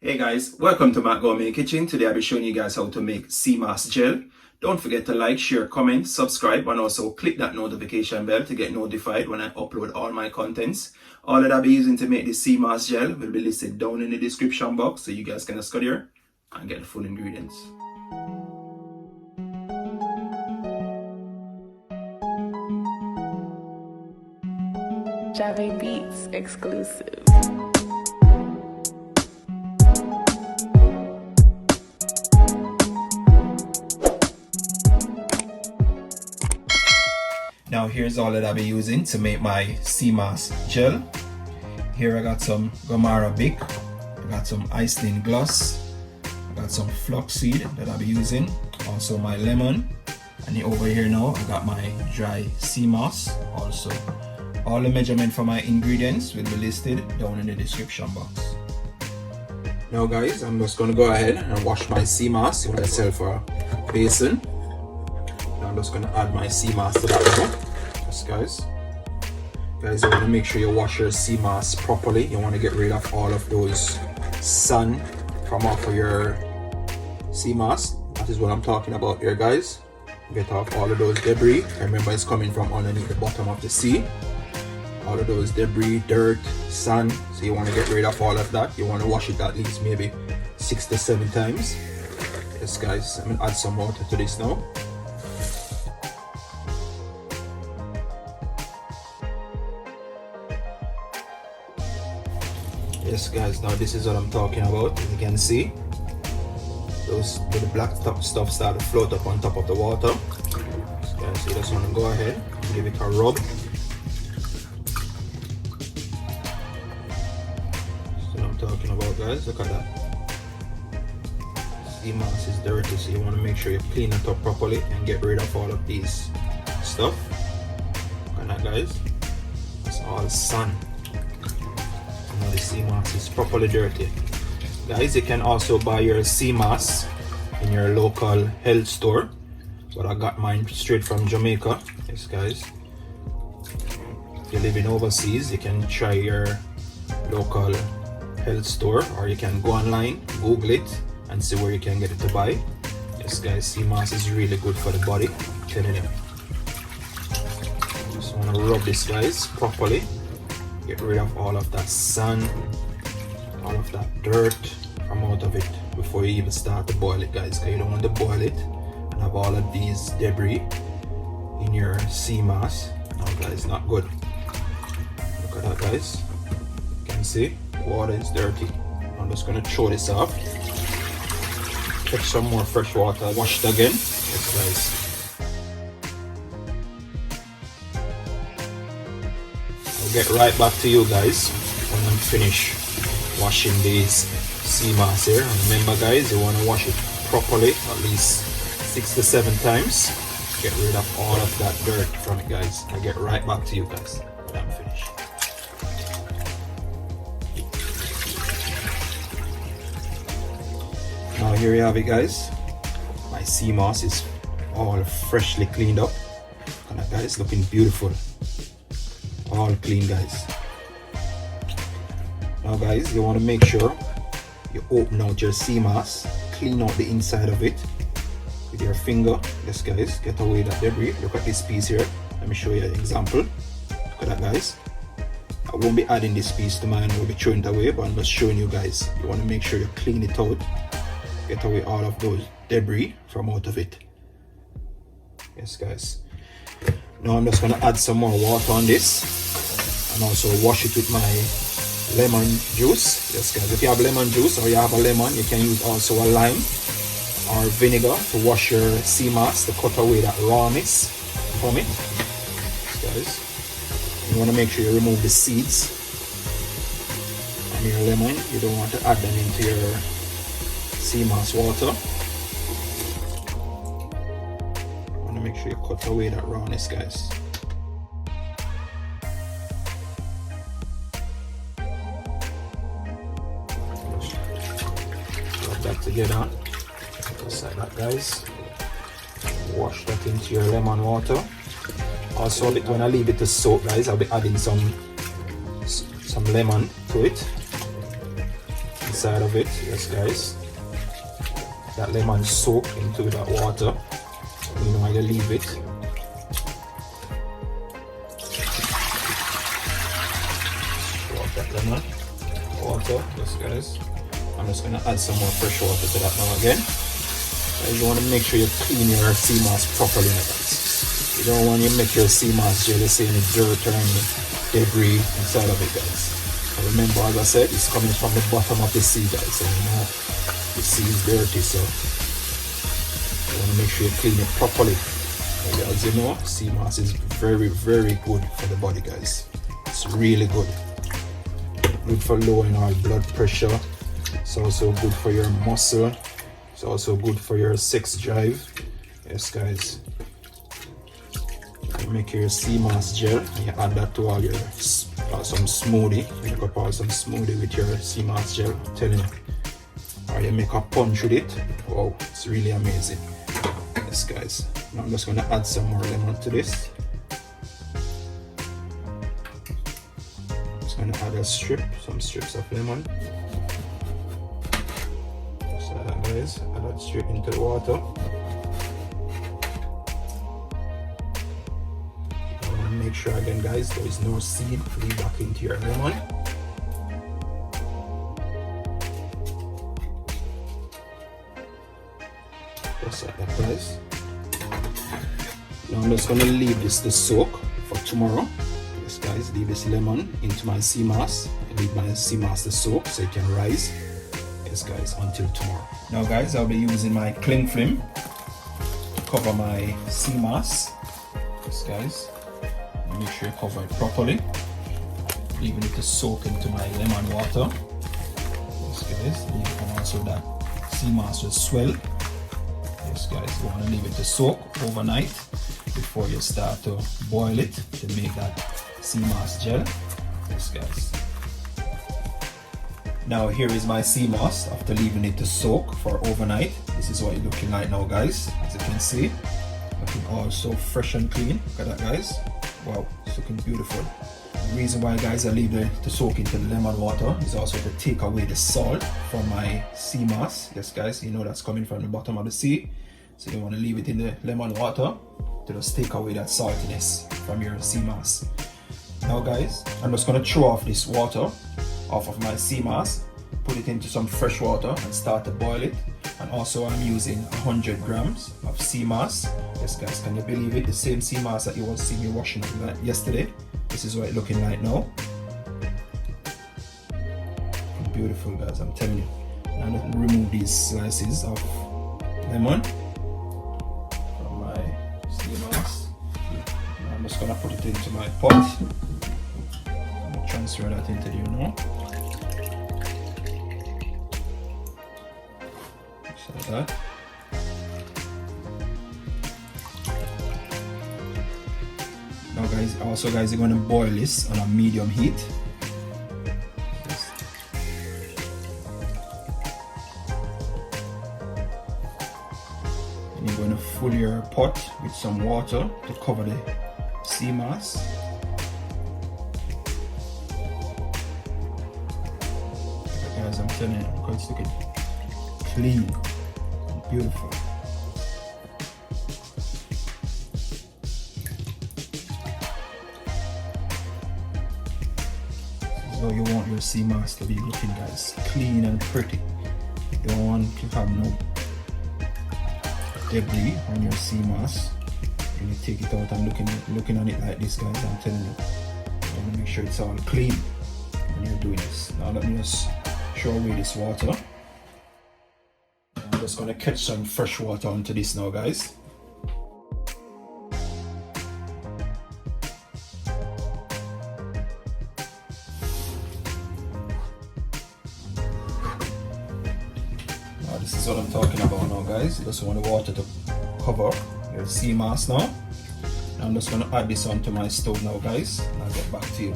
Hey guys, welcome to my Gourmet Kitchen. Today I'll be showing you guys how to make sea moss gel. Don't forget to like, share, comment, subscribe, and also click that notification bell to get notified when I upload all my contents. All that I'll be using to make this sea moss gel will be listed down in the description box, so you guys can just go there and get the full ingredients. Java Beats exclusive. Now here's all that I'll be using to make my sea moss gel. Here I got some Gourmet Bic, I got some isinglass, I got some flaxseed that I'll be using, also my lemon, and over here now I got my dry sea moss also. All the measurement for my ingredients will be listed down in the description box. Now guys, I'm just going to go ahead and wash my sea moss in myself a basin. I'm just going to add my sea moss to that now. Yes guys, you want to make sure you wash your sea moss properly. You want to get rid of all of those sand from off of your sea moss. That is what I'm talking about here guys. Get off all of those debris. Remember, it's coming from underneath the bottom of the sea. All of those debris, dirt, sand. So you want to get rid of all of that. You want to wash it at least maybe 6 to 7 times. Yes guys, I'm going to add some water to this now. Yes guys, now this is what I'm talking about. As you can see, those the black stuff start to float up on top of the water. Yes guys, so you just want to go ahead and give it a rub. That's what I'm talking about guys, look at that. Sea moss is dirty, so you want to make sure you clean it up properly and get rid of all of these stuff. Look at that guys, it's all sand. Now the sea moss is properly dirty. Guys, you can also buy your sea moss in your local health store, but I got mine straight from Jamaica. Yes guys, if you're living overseas, you can try your local health store, or you can go online, Google it, and see where you can get it to buy. Yes guys, sea moss is really good for the body, I'm telling you. Just want to rub this guys properly. Get rid of all of that sand, all of that dirt from out of it before you even start to boil it guys, because you don't want to boil it and have all of these debris in your sea moss. No guys, not good. Look at that guys, you can see water is dirty. I'm just going to throw this off, catch some more fresh water, wash it again. Yes guys, get right back to you guys when I'm finished washing these sea moss here. And remember guys, you want to wash it properly at least 6 to 7 times. Get rid of all of that dirt from it guys. I'll get right back to you guys when I'm finished. Now here you have it guys, my sea moss is all freshly cleaned up, and that guys looking beautiful. All clean guys. Now guys, you want to make sure you open out your sea moss, clean out the inside of it with your finger. Yes guys, get away that debris. Look at this piece here, let me show you an example. Look at that guys, I won't be adding this piece to mine, I will be throwing it away, but I'm just showing you guys. You want to make sure you clean it out, get away all of those debris from out of it. Yes guys, now I'm just going to add some more water on this and also wash it with my lemon juice. Yes guys, if you have lemon juice or you have a lemon, you can use also a lime or vinegar to wash your sea moss to cut away that rawness from it. Yes guys, you want to make sure you remove the seeds from your lemon. You don't want to add them into your sea moss water. Make sure you cut away that rawness guys. Rub that together just like that guys. Wash that into your lemon water. Also when I leave it to soak guys, I'll be adding some lemon to it. inside of it. Yes guys, that lemon soak into that water. You know how you leave it. Drop that lemon water. Yes guys, I'm just gonna add some more fresh water to that now again. Guys, you want to make sure you clean your sea moss properly now guys. You don't want to make your sea moss jelly see any dirt or any debris inside of it guys. And remember, as I said, it's coming from the bottom of the sea guys, so you know the sea is dirty, so you want to make sure you clean it properly. As you know, sea moss is very good for the body guys. It's really good. Good for lowering our blood pressure. It's also good for your muscle. It's also good for your sex drive. Yes guys, you make your sea moss gel and you add that to all your some smoothie. You make up all some smoothie with your sea moss gel, I'm telling you. Or you make a punch with it. Wow, it's really amazing. Yes guys, now I'm just going to add some more lemon to this. Just going to add some strips of lemon. So that guys, add that straight into the water. Make sure again guys, there is no seed lead back into your lemon. Just like that guys. Now I'm just gonna leave this to soak for tomorrow. Yes guys, leave this lemon into my sea moss. I leave my sea moss to soak so it can rise. Yes guys, until tomorrow. Now guys, I'll be using my cling film to cover my sea moss. Yes guys, make sure you cover it properly, leaving it to soak into my lemon water. Yes guys, and also that sea moss will swell. Yes guys, you want to leave it to soak overnight before you start to boil it to make that sea moss gel. Yes guys, now here is my sea moss after leaving it to soak for overnight. This is what it's looking like now guys. As you can see, looking all so fresh and clean. Look at that guys. Wow, it's looking beautiful. The reason why guys I leave it to soak into the lemon water is also to take away the salt from my sea moss. Yes guys, you know that's coming from the bottom of the sea, so you want to leave it in the lemon water to just take away that saltiness from your sea moss. Now guys, I'm just going to throw off this water off of my sea moss, put it into some fresh water and start to boil it. And also I'm using 100 grams of sea moss. Yes guys, can you believe it? The same sea moss that you was seeing me washing yesterday. This is what it's looking like now. Beautiful guys, I'm telling you. Now I'm going to remove these slices of lemon from my sea moss. Now I'm just going to put it into my pot. I'm going to transfer that into you now. Like that. Now guys, you're going to boil this on a medium heat. And you're going to fill your pot with some water to cover the sea moss. Guys, I'm telling you, because it's looking clean. Beautiful. So you want your sea moss to be looking guys clean and pretty. You don't want to have no debris on your sea moss. When you take it out and looking at it like this guys, I'm telling you, you want to make sure it's all clean when you're doing this. Now let me just throw away this water. I'm just going to catch some fresh water onto this now guys. Now this is what I'm talking about now guys. You just want the water to cover your sea moss now. Now I'm just going to add this onto my stove now guys, and I'll get back to you.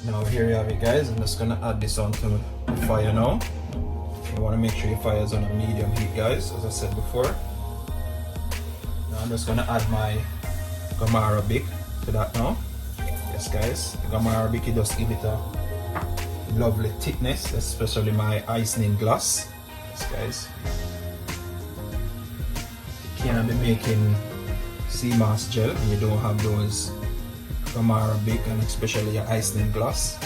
Now here you have it guys. I'm just going to add this onto the fire now. You want to make sure your fire is on a medium heat guys, as I said before. Now I'm just going to add my Gourmet to that now. Yes guys, the Gourmet just give it a lovely thickness, especially my isinglass. Yes guys, you cannot be making sea moss gel and you don't have those big and especially your isinglass.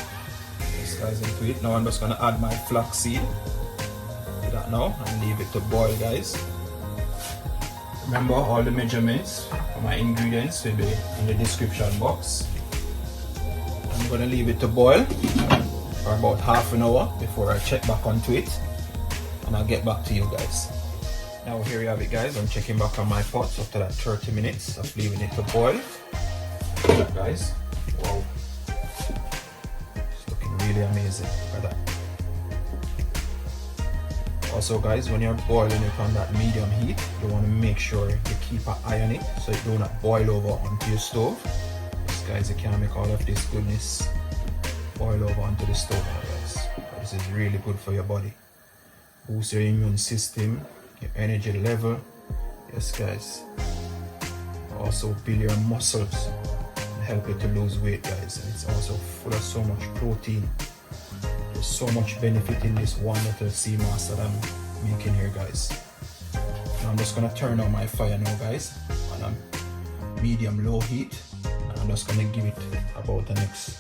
Yes guys, into it. Now I'm just gonna add my flaxseed to that now and leave it to boil, guys. Remember, all the measurements for my ingredients will be in the description box. I'm gonna leave it to boil for about half an hour before I check back onto it, and I'll get back to you guys. Now here you have it, guys. I'm checking back on my pot after that 30 minutes of leaving it to boil. Look at that, guys. Wow, it's looking really amazing. Look at that. Also guys, when you're boiling it on that medium heat, you want to make sure you keep an eye on it so it do not boil over onto your stove. Yes guys, you can't make all of this goodness boil over onto the stove now, guys. This is really good for your body. Boost your immune system, your energy level. Yes guys. Also build your muscles and help you to lose weight, guys. And it's also full of so much protein. There's so much benefit in this one little sea moss that I'm making here, guys. Now I'm just gonna turn on my fire now, guys, on a medium low heat, and I'm just gonna give it about the next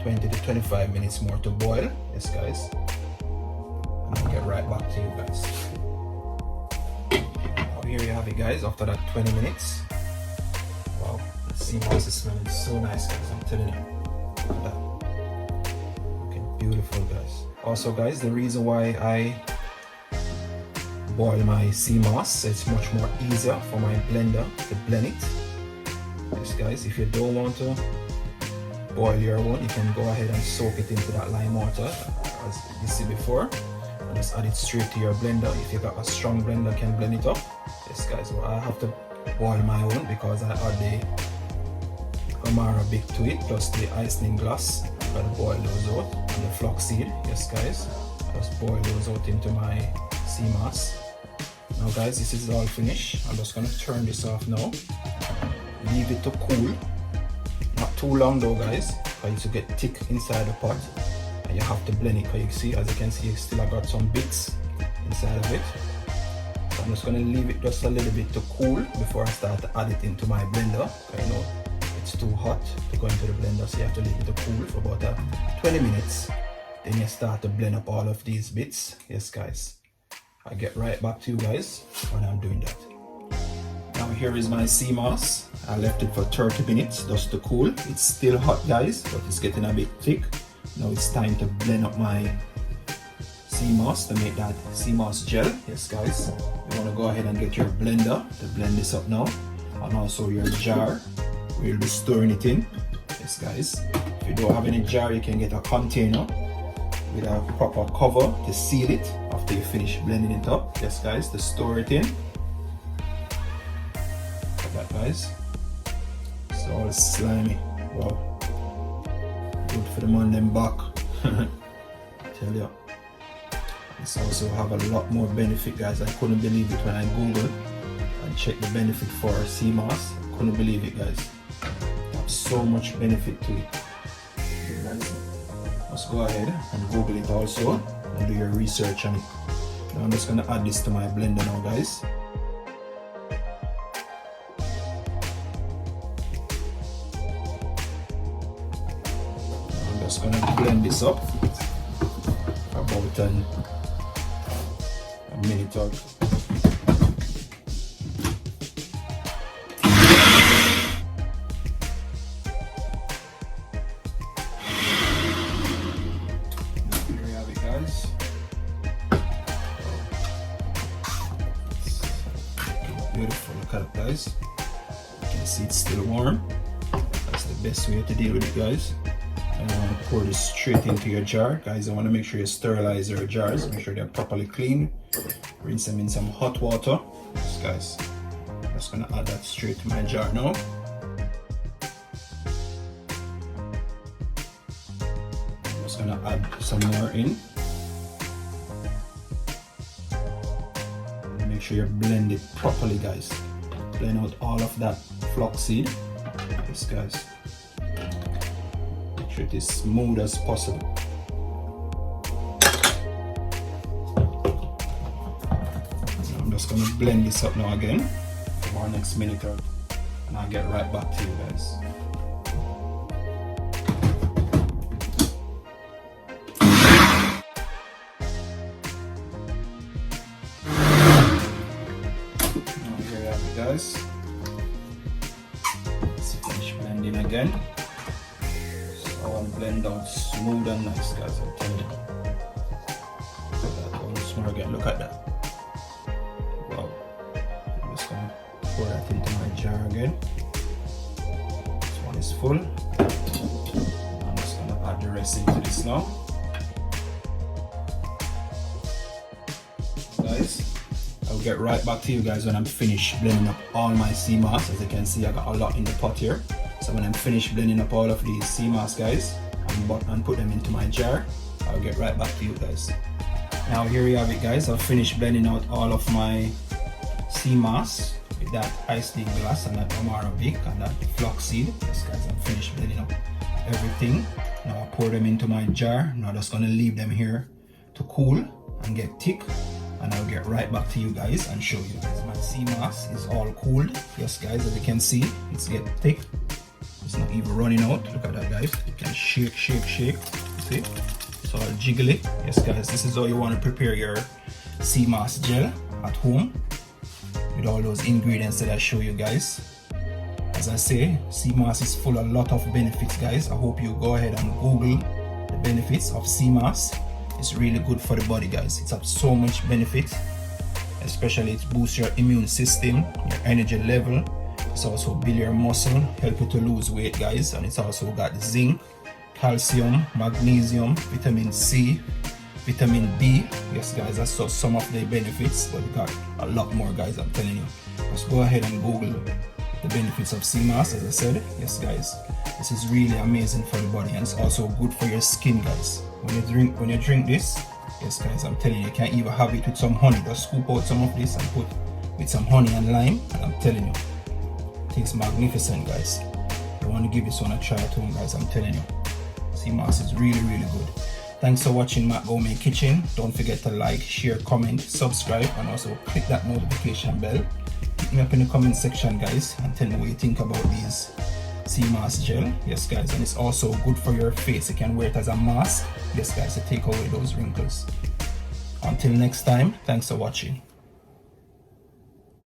20 to 25 minutes more to boil. Yes guys, and I'll get right back to you guys. Now here you have it, guys, after that 20 minutes. Wow, the sea moss is smelling so nice, guys, I'm telling you. Look at that. Beautiful, guys. Also guys, the reason why I boil my sea moss, it's much more easier for my blender to blend it. Yes guys, if you don't want to boil your one, you can go ahead and soak it into that lime water as you see before, and just add it straight to your blender. If you got a strong blender, can blend it up. Yes guys, well, I have to boil my own because I add the big to it plus the isinglass. Gotta boil those out, and the flaxseed. Yes guys, just boil those out into my sea moss. Now guys, this is all finished. I'm just gonna turn this off now, leave it to cool. Not too long though, guys, because it will get thick inside the pot and you have to blend it. Because you see, as you can see, still I got some bits inside of it. So I'm just gonna leave it just a little bit to cool before I start to add it into my blender. I know it's too hot to go into the blender, so you have to leave it to cool for about 20 minutes. Then you start to blend up all of these bits. Yes guys, I'll get right back to you guys when I'm doing that. Now here is my sea moss. I left it for 30 minutes just to cool. It's still hot, guys, but it's getting a bit thick. Now it's time to blend up my sea moss to make that sea moss gel. Yes guys, you want to go ahead and get your blender to blend this up now, and also your jar where you'll be storing it in. Yes guys, if you don't have any jar, you can get a container with a proper cover to seal it after you finish blending it up. Yes guys, to store it in. Like that, guys. It's all slimy. Wow, good for the man them back. Tell you, this also have a lot more benefit, guys. I couldn't believe it when I googled and checked the benefit for sea moss. I couldn't believe it, guys. So much benefit to it. Let's go ahead and Google it also and do your research on it. Now I'm just gonna add this to my blender now, guys. I'm just gonna blend this up for about a minute or beautiful. Look at it, guys. You can see it's still warm. That's the best way to deal with it, guys. And I want to pour this straight into your jar, guys. I want to make sure you sterilize your jars, make sure they're properly clean. Rinse them in some hot water. Yes, guys. I'm just gonna add that straight to my jar now. I'm just gonna add some more in. Make sure you blend it properly, guys. Blend out all of that flaxseed. Yes, guys. Make sure it is smooth as possible. just gonna blend this up now again for our next minute or, and I'll get right back to you guys. Now here you have it, guys. Let's finish blending again. So I want to blend out smooth and nice, guys. I'm telling you. Once more again, look at that. Wow. I'm just gonna pour that into my jar again. This one is full. I'm just gonna add the rest into this now. Guys, I'll get right back to you guys when I'm finished blending up all my sea moss. As you can see, I got a lot in the pot here. So when I'm finished blending up all of these sea moss, guys, and put them into my jar, I'll get right back to you guys. Now here you have it, guys. I've finished blending out all of my sea moss with that isinglass and that Arabic and that flaxseed. Yes, guys, I'm finished blending up everything. Now I pour them into my jar. Now I'm just gonna leave them here to cool and get thick, and I'll get right back to you guys and show you guys. My sea moss is all cooled. Yes, guys, as you can see, it's getting thick. It's not even running out. Look at that, guys. You can shake, shake, shake. See? It's all jiggly. Yes, guys, this is how you want to prepare your sea moss gel at home with all those ingredients that I show you guys. As I say, sea moss is full of a lot of benefits, guys. I hope you go ahead and Google the benefits of sea moss. It's really good for the body, guys. It's have so much benefit, especially it boosts your immune system, your energy level. It's also build your muscle, help you to lose weight, guys. And it's also got zinc, calcium, magnesium, vitamin C, vitamin B. Yes, guys, that's just some of the benefits, but we got a lot more, guys. I'm telling you. Just go ahead and Google the benefits of sea moss, as I said. Yes, guys, this is really amazing for the body, and it's also good for your skin, guys. When you drink this, yes, guys, I'm telling you, you can even have it with some honey. Just scoop out some of this and put with some honey and lime, and I'm telling you, it tastes magnificent, guys. You want to give this one a try at home, guys. I'm telling you, sea moss is really, really good. Thanks for watching Matt Gourmet Kitchen. Don't forget to like, share, comment, subscribe, and also click that notification bell. Hit me up in the comment section, guys, and tell me what you think about these sea moss gel. Yes, guys, and it's also good for your face. You can wear it as a mask. Yes, guys, to take away those wrinkles. Until next time, thanks for watching.